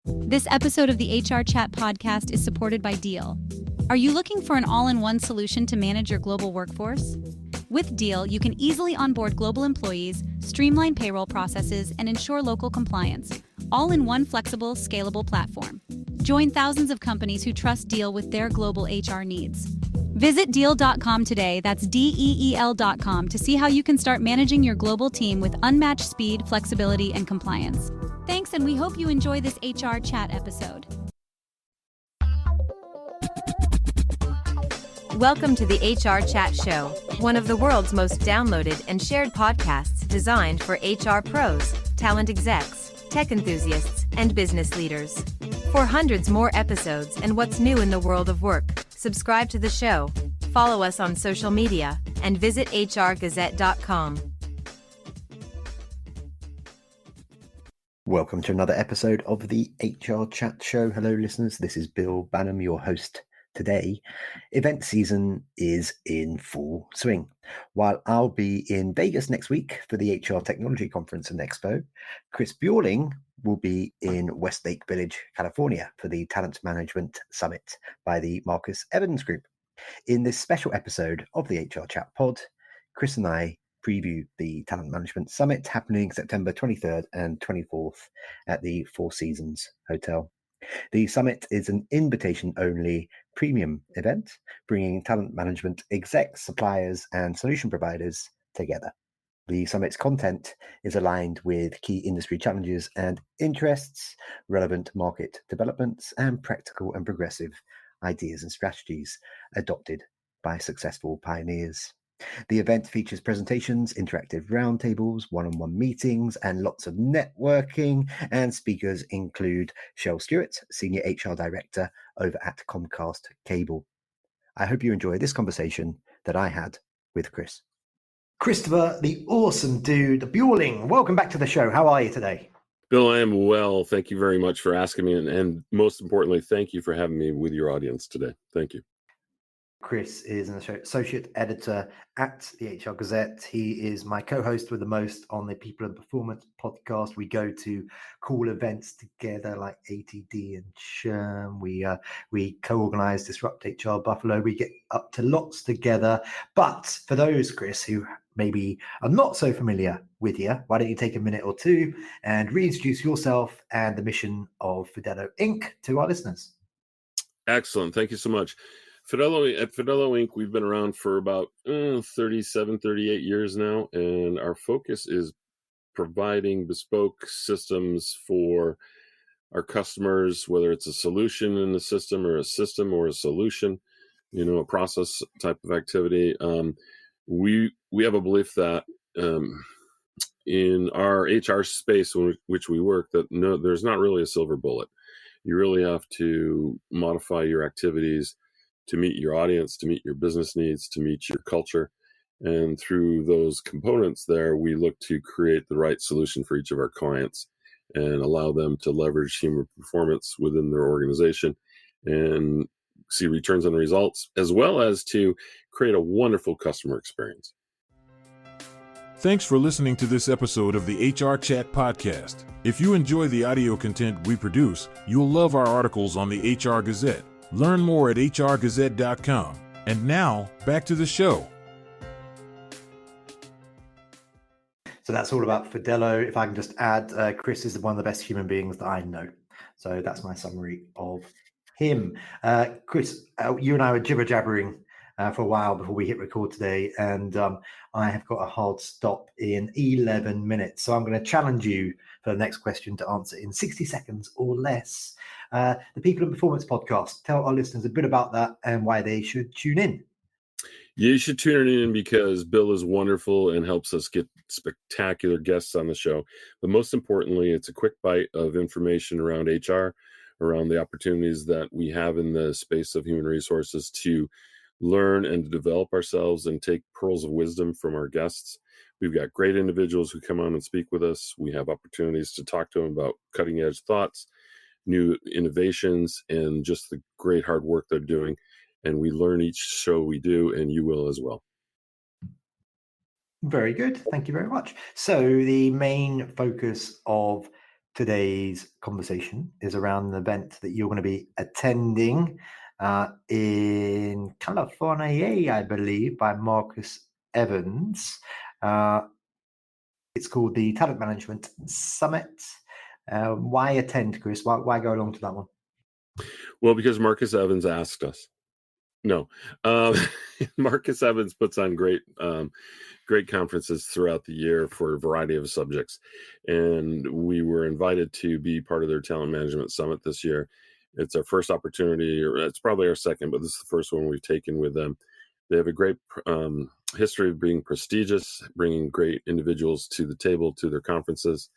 This episode of the HR Chat podcast is supported by Deal. Are you looking for an all-in-one solution to manage your global workforce? With Deal, you can easily onboard global employees, streamline payroll processes, and ensure local compliance, all in one flexible, scalable platform. Join thousands of companies who trust Deal with their global HR needs. Visit Deal.com today, that's DEEL.com, to see how you can start managing your global team with unmatched speed, flexibility, and compliance. Thanks, and we hope you enjoy this HR Chat episode. Welcome to the HR Chat Show, one of the world's most downloaded and shared podcasts designed for HR pros, talent execs, tech enthusiasts, and business leaders. For hundreds more episodes and what's new in the world of work, subscribe to the show, follow us on social media, and visit hrgazette.com. Welcome to another episode of the HR Chat Show. Hello, listeners. This is Bill Banham, your host today. Event season is in full swing. While I'll be in Vegas next week for the HR Technology Conference and Expo, Chris Bjorling will be in Westlake Village, California for the Talent Management Summit by the Marcus Evans Group. In this special episode of the HR Chat Pod, Chris and I preview the Talent Management Summit happening September 23rd and 24th at the Four Seasons Hotel. The summit is an invitation-only premium event, bringing talent management execs, suppliers, and solution providers together. The summit's content is aligned with key industry challenges and interests, relevant market developments, and practical and progressive ideas and strategies adopted by successful pioneers. The event features presentations, interactive roundtables, one-on-one meetings, and lots of networking. And speakers include Chel, Stewart, Senior HR Director over at Comcast Cable. I hope you enjoy this conversation that I had with Chris. Christopher, the awesome dude, Bjorling, welcome back to the show. How are you today? Bill, I am well. Thank you very much for asking me. And most importantly, thank you for having me with your audience today. Thank you. Chris is an associate editor at the HR Gazette. He is my co-host with the most on the People and Performance podcast. We go to cool events together like ATD and SHRM. We co-organize Disrupt HR Buffalo. We get up to lots together. But for those, Chris, who maybe are not so familiar with you, why don't you take a minute or two and reintroduce yourself and the mission of Fidello Inc. to our listeners? Excellent. Thank you so much. At Fidello Inc., we've been around for about 37, 38 years now, and our focus is providing bespoke systems for our customers, whether it's a solution in the system or a solution, a process type of activity. We have a belief that in our HR space in which we work, that there's not really a silver bullet. You really have to modify your activities to meet your audience, to meet your business needs, to meet your culture. And through those components there, we look to create the right solution for each of our clients and allow them to leverage human performance within their organization and see returns on results, as well as to create a wonderful customer experience. Thanks for listening to this episode of the HR Chat Podcast. If you enjoy the audio content we produce, you'll love our articles on the HR Gazette. Learn more at hrgazette.com. And now, back to the show. So that's all about Fidello. If I can just add, Chris is one of the best human beings that I know. So that's my summary of him. Chris, you and I were jibber-jabbering for a while before we hit record today, and I have got a hard stop in 11 minutes. So I'm going to challenge you for the next question to answer in 60 seconds or less. The People and Performance podcast. Tell our listeners a bit about that and why they should tune in. You should tune in because Bill is wonderful and helps us get spectacular guests on the show. But most importantly, it's a quick bite of information around HR, around the opportunities that we have in the space of human resources to learn and to develop ourselves and take pearls of wisdom from our guests. We've got great individuals who come on and speak with us. We have opportunities to talk to them about cutting edge thoughts, new innovations, and just the great hard work they're doing. And we learn each show we do, and you will as well. Very good. Thank you very much. So the main focus of today's conversation is around an event that you're going to be attending in California, I believe, by Marcus Evans. It's called the Talent Management Summit. Why attend, Chris? Why go along to that one? Well, because Marcus Evans asked us. No, Marcus Evans puts on great conferences throughout the year for a variety of subjects. And we were invited to be part of their Talent Management Summit this year. It's our first opportunity, or it's probably our second, but this is the first one we've taken with them. They have a great history of being prestigious, bringing great individuals to the table, to their conferences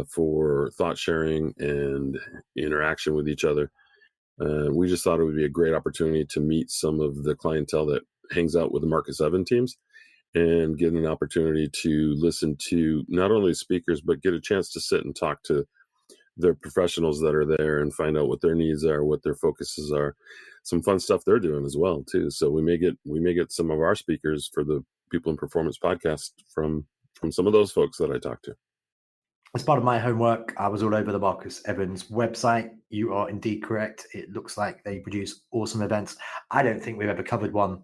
for thought sharing and interaction with each other. We just thought it would be a great opportunity to meet some of the clientele that hangs out with the Marcus Evans teams and get an opportunity to listen to not only speakers, but get a chance to sit and talk to the professionals that are there and find out what their needs are, what their focuses are, some fun stuff they're doing as well too. So we may get some of our speakers for the People in Performance podcast from some of those folks that I talked to. As part of my homework, I was all over the Marcus Evans website. You are indeed correct. It looks like they produce awesome events. I don't think we've ever covered one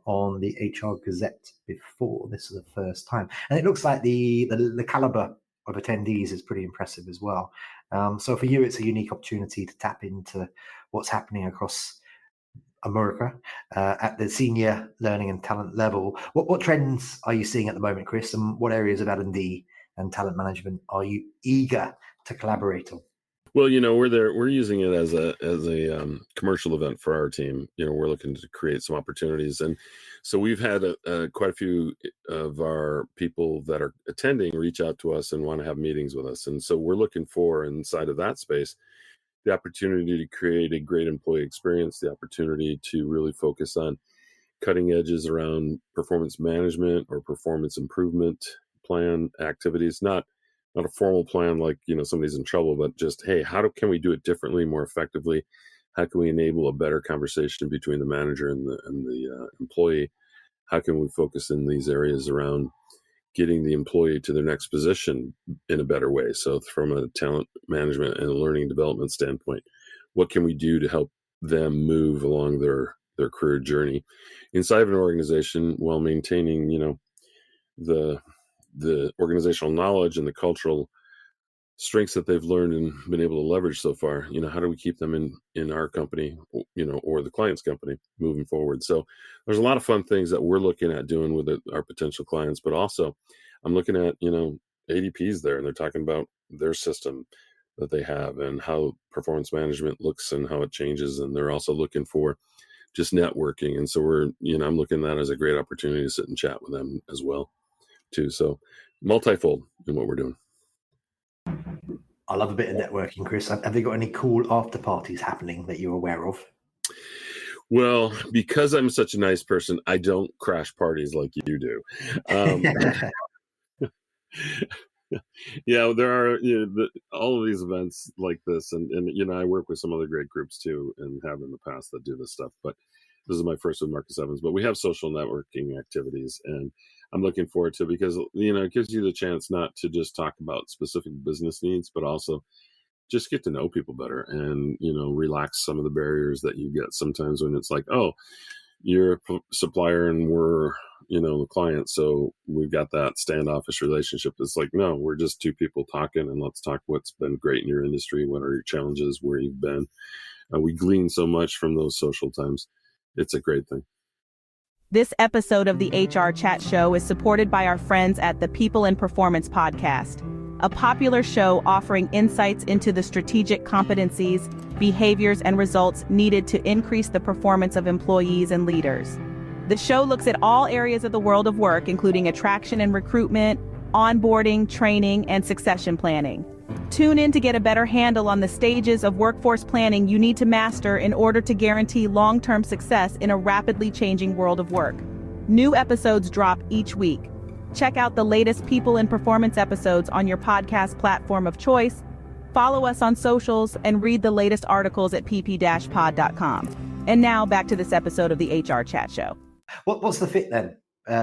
on the HR Gazette before. This is the first time. And it looks like the caliber of attendees is pretty impressive as well. So for you, it's a unique opportunity to tap into what's happening across America at the senior learning and talent level. What trends are you seeing at the moment, Chris? And what areas of L&D and talent management are you eager to collaborate on? Well, we're using it as a commercial event for our team. We're looking to create some opportunities. And so we've had quite a few of our people that are attending reach out to us and want to have meetings with us. And so we're looking for, inside of that space, the opportunity to create a great employee experience, the opportunity to really focus on cutting edges around performance management or performance improvement plan activities, not a formal plan like somebody's in trouble, but just, hey, can we do it differently, more effectively? How can we enable a better conversation between the manager and the employee? How can we focus in these areas around getting the employee to their next position in a better way? So from a talent management and a learning development standpoint, what can we do to help them move along their career journey inside of an organization while maintaining the organizational knowledge and the cultural strengths that they've learned and been able to leverage so far? How do we keep them in our company, or the client's company moving forward? So there's a lot of fun things that we're looking at doing with our potential clients, but also I'm looking at, ADP's there, and they're talking about their system that they have and how performance management looks and how it changes. And they're also looking for just networking. And so I'm looking at that as a great opportunity to sit and chat with them as well too. So multifold in what we're doing. I love a bit of networking, Chris. Have they got any cool after parties happening that you're aware of? Well, because I'm such a nice person, I don't crash parties like you do. Yeah, there are all of these events like this, and I work with some other great groups too, and have in the past that do this stuff. But this is my first with Marcus Evans. But we have social networking activities, and I'm looking forward to it because it gives you the chance not to just talk about specific business needs, but also just get to know people better and relax some of the barriers that you get sometimes when it's like, oh, you're a supplier and we're the client, so we've got that standoffish relationship. It's like, no, we're just two people talking, and let's talk what's been great in your industry, what are your challenges, where you've been. We glean so much from those social times. It's a great thing. This episode of the HR Chat Show is supported by our friends at the People in Performance podcast, a popular show offering insights into the strategic competencies, behaviors, and results needed to increase the performance of employees and leaders. The show looks at all areas of the world of work, including attraction and recruitment, onboarding, training, and succession planning. Tune in to get a better handle on the stages of workforce planning you need to master in order to guarantee long-term success in a rapidly changing world of work. New episodes drop each week. Check out the latest People in Performance episodes on your podcast platform of choice. Follow us on socials and read the latest articles at pp-pod.com. And now back to this episode of the HR Chat Show. What's the fit then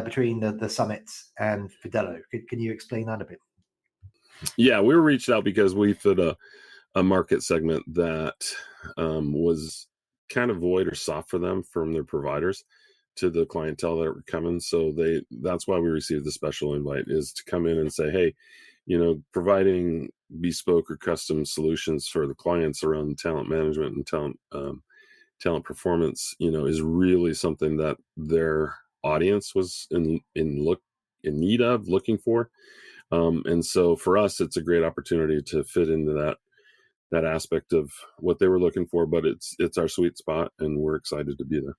between the summits and Fidello? Can you explain that a bit? Yeah, we were reached out because we fit a market segment that was kind of void or soft for them from their providers to the clientele that were coming. So that's why we received the special invite, is to come in and say, hey, providing bespoke or custom solutions for the clients around talent management and talent performance, is really something that their audience was in need of, looking for. And so for us, it's a great opportunity to fit into that aspect of what they were looking for, but it's our sweet spot, and we're excited to be there.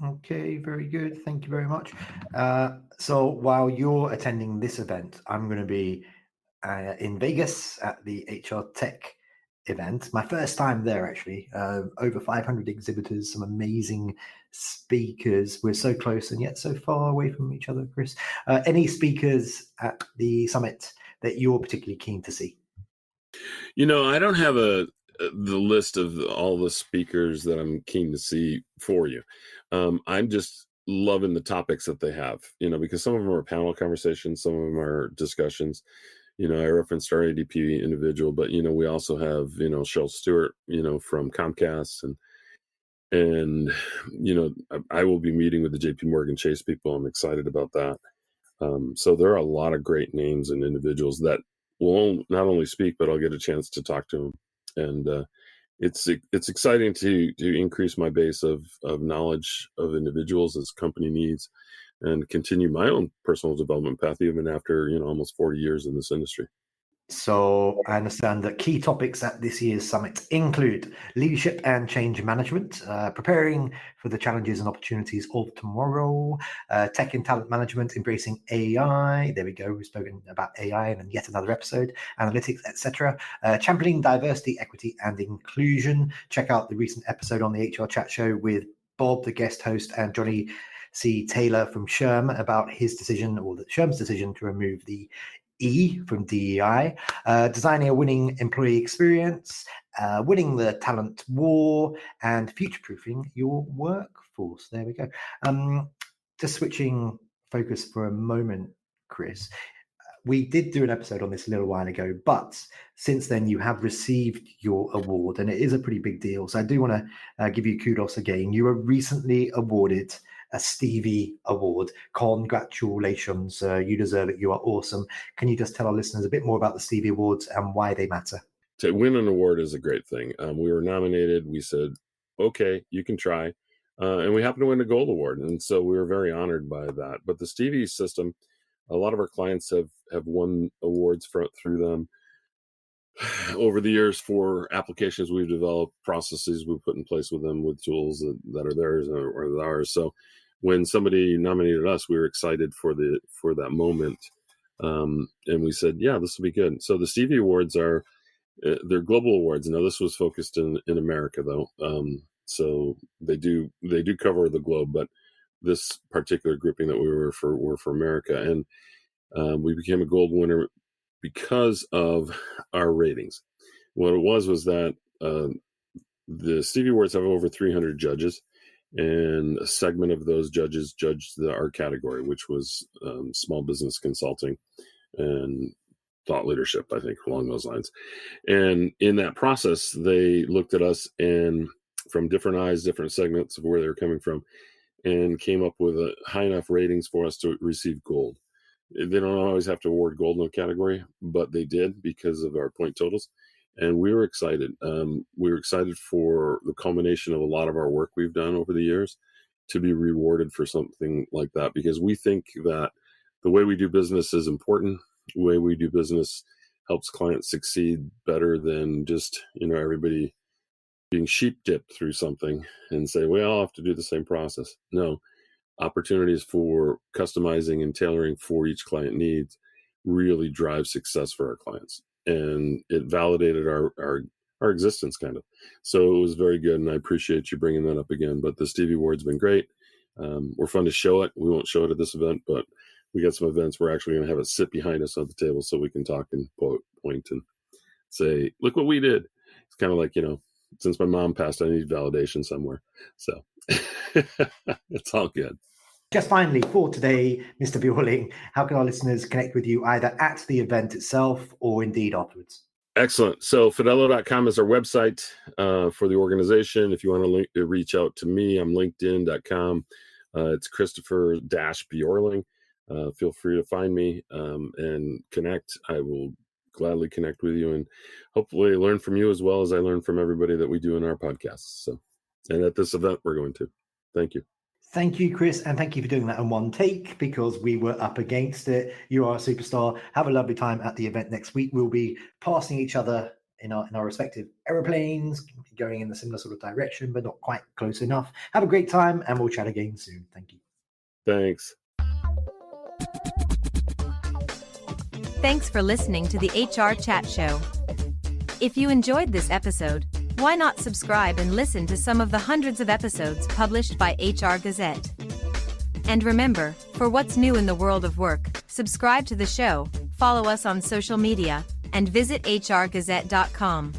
Okay, very good. Thank you very much. So while you're attending this event, I'm going to be in Vegas at the HR Tech event. My first time there, actually. Over 500 exhibitors, some amazing speakers. We're so close and yet so far away from each other, Chris. Any speakers at the summit that you're particularly keen to see? I don't have the list of all the speakers that I'm keen to see for you. I'm just loving the topics that they have, because some of them are panel conversations, some of them are discussions. I referenced our ADP individual, but, we also have, Chel Stewart, from Comcast, and I will be meeting with the JPMorgan Chase people. I'm excited about that. So there are a lot of great names and individuals that will not only speak, but I'll get a chance to talk to them. And it's exciting to increase my base of knowledge of individuals as company needs, and continue my own personal development path even after almost 40 years in this industry. So I understand that key topics at this year's summit include leadership and change management, preparing for the challenges and opportunities of tomorrow, tech and talent management, embracing AI. There we go. We've spoken about AI in yet another episode, analytics, etc. Championing diversity, equity, and inclusion. Check out the recent episode on the HR Chat Show with Bob, the guest host, and Johnny C. Taylor from SHRM about his decision, or the SHRM's decision, to remove the E from DEI, designing a winning employee experience, winning the talent war, and future-proofing your workforce. There we go. Just switching focus for a moment, Chris. We did do an episode on this a little while ago, but since then you have received your award, and it is a pretty big deal. So I do want to give you kudos again. You were recently awarded a Stevie Award. Congratulations. You deserve it. You are awesome. Can you just tell our listeners a bit more about the Stevie Awards and why they matter? To win an award is a great thing. We were nominated. We said, okay, you can try. And we happened to win a gold award. And so we were very honored by that. But the Stevie system, a lot of our clients have won awards through them over the years for applications we've developed, processes we've put in place with them, with tools that are theirs or ours. So when somebody nominated us, we were excited for that moment, and we said, yeah, this will be good. So the Stevie Awards they're global awards. Now this was focused in America though, so they do cover the globe, but this particular grouping that we were for America, and we became a gold winner because of our ratings. What it was that the Stevie Awards have over 300 judges, and a segment of those judges judged our category, which was small business consulting and thought leadership, I think, along those lines. And in that process, they looked at us and from different eyes, different segments of where they were coming from, and came up with a high enough ratings for us to receive gold. They don't always have to award gold in a category, but they did because of our point totals. And we were excited. We were excited for the culmination of a lot of our work we've done over the years to be rewarded for something like that, because we think that the way we do business is important. The way we do business helps clients succeed better than just, everybody being sheep dipped through something and say, well, I'll have to do the same process. No, opportunities for customizing and tailoring for each client needs really drive success for our clients. And it validated our existence kind of. So it was very good. And I appreciate you bringing that up again. But the Stevie Award's been great. We're fun to show it. We won't show it at this event, but we got some events we're actually going to have it sit behind us on the table so we can talk and point and say, look what we did. It's kind of like, since my mom passed, I need validation somewhere. So it's all good. Just finally, for today, Mr. Bjorling, how can our listeners connect with you either at the event itself or indeed afterwards? Excellent. So Fidello.com is our website for the organization. If you want to reach out to me, I'm linkedin.com. It's Christopher-Bjorling. Feel free to find me and connect. I will gladly connect with you and hopefully learn from you as well as I learn from everybody that we do in our podcasts. So, and at this event, we're going to. Thank you. Thank you, Chris, and thank you for doing that in one take because we were up against it. You are a superstar. Have a lovely time at the event next week. We'll be passing each other in our respective aeroplanes, going in a similar sort of direction, but not quite close enough. Have a great time, and we'll chat again soon. Thank you. Thanks. Thanks for listening to the HR Chat Show. If you enjoyed this episode, why not subscribe and listen to some of the hundreds of episodes published by HR Gazette? And remember, for what's new in the world of work, subscribe to the show, follow us on social media, and visit hrgazette.com.